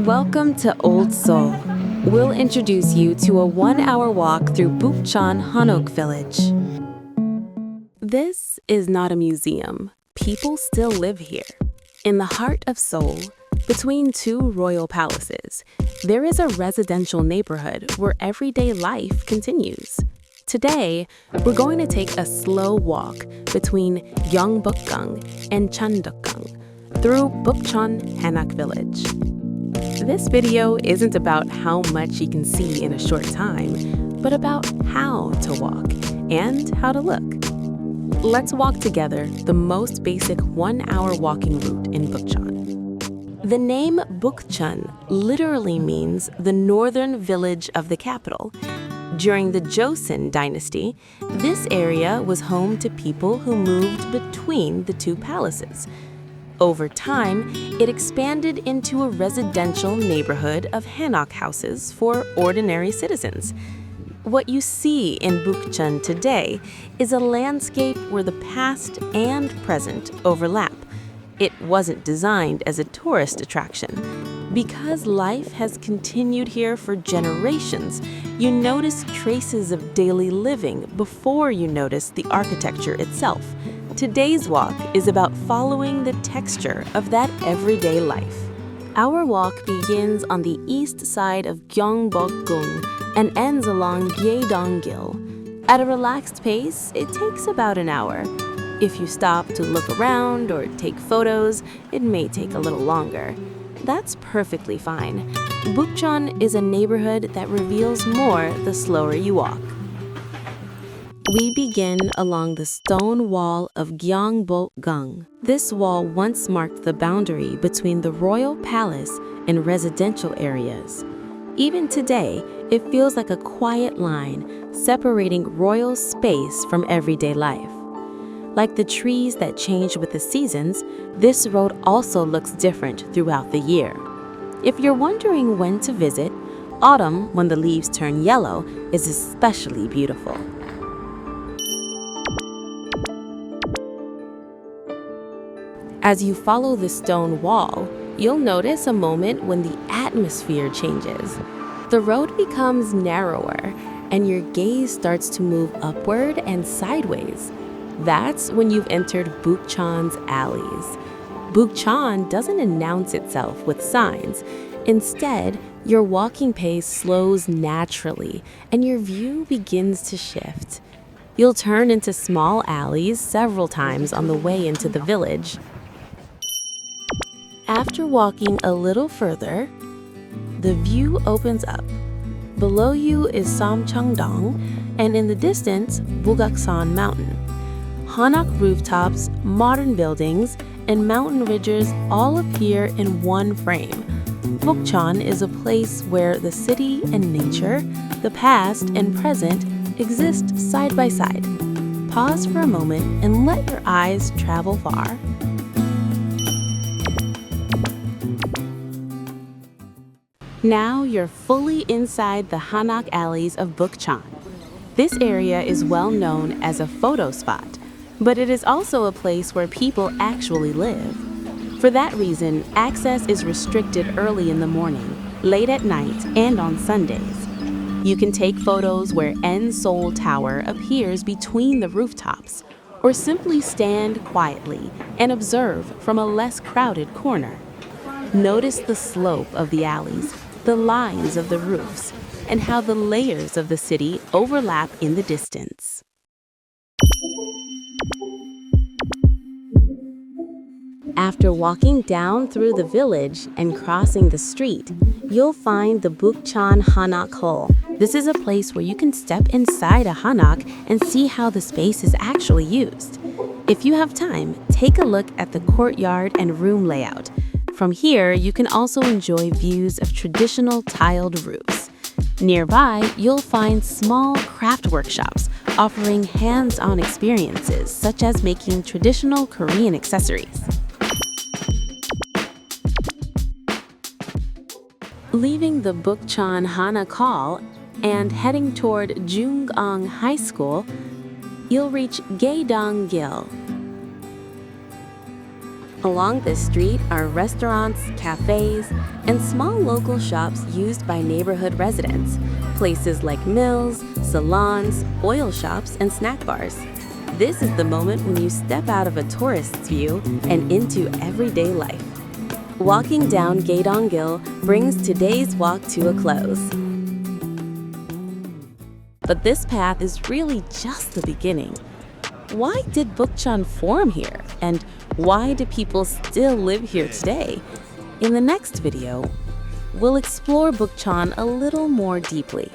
Welcome to Old Seoul. We'll introduce you to a 1-hour walk through Bukchon Hanok Village. This is not a museum. People still live here. In the heart of Seoul, between two royal palaces, there is a residential neighborhood where everyday life continues. Today, we're going to take a slow walk between Gyeongbokgung and Cheondeokgung through Bukchon Hanok Village. This video isn't about how much you can see in a short time, but about how to walk and how to look. Let's walk together the most basic 1-hour walking route in Bukchon. The name Bukchon literally means the northern village of the capital. During the Joseon dynasty, this area was home to people who moved between the two palaces. Over time, it expanded into a residential neighborhood of Hanok houses for ordinary citizens. What you see in Bukchon today is a landscape where the past and present overlap. It wasn't designed as a tourist attraction. Because life has continued here for generations, you notice traces of daily living before you notice the architecture itself. Today's walk is about following the texture of that everyday life. Our walk begins on the east side of Gyeongbokgung and ends along Gyeongdong-gil. At a relaxed pace, it takes about an hour. If you stop to look around or take photos, it may take a little longer. That's perfectly fine. Bukchon is a neighborhood that reveals more the slower you walk. We begin along the stone wall of Gyeongbokgung. This wall once marked the boundary between the royal palace and residential areas. Even today, it feels like a quiet line separating royal space from everyday life. Like the trees that change with the seasons, this road also looks different throughout the year. If you're wondering when to visit, autumn, when the leaves turn yellow, is especially beautiful. As you follow the stone wall, you'll notice a moment when the atmosphere changes. The road becomes narrower, and your gaze starts to move upward and sideways. That's when you've entered Bukchon's alleys. Bukchon doesn't announce itself with signs. Instead, your walking pace slows naturally, and your view begins to shift. You'll turn into small alleys several times on the way into the village. After walking a little further, the view opens up. Below you is Samcheongdong, and in the distance, Bugaksan Mountain. Hanok rooftops, modern buildings, and mountain ridges all appear in one frame. Bukchon is a place where the city and nature, the past and present, exist side by side. Pause for a moment and let your eyes travel far. Now you're fully inside the Hanok alleys of Bukchon. This area is well known as a photo spot, but it is also a place where people actually live. For that reason, access is restricted early in the morning, late at night, and on Sundays. You can take photos where Old Seoul Tower appears between the rooftops, or simply stand quietly and observe from a less crowded corner. Notice the slope of the alleys, the lines of the roofs, and how the layers of the city overlap in the distance. After walking down through the village and crossing the street, you'll find the Bukchon Hanok Hall. This is a place where you can step inside a hanok and see how the space is actually used. If you have time, take a look at the courtyard and room layout. From here, you can also enjoy views of traditional tiled roofs. Nearby, you'll find small craft workshops offering hands-on experiences such as making traditional Korean accessories. Leaving the Bukchon Hanok Hall and heading toward Jungang High School, you'll reach Gyeongdong-gil. Along this street are restaurants, cafes, and small local shops used by neighborhood residents, places like mills, salons, oil shops, and snack bars. This is the moment when you step out of a tourist's view and into everyday life. Walking down Gaedong-gil brings today's walk to a close. But this path is really just the beginning. Why did Bukchon form here? And why do people still live here today? In the next video, we'll explore Bukchon a little more deeply.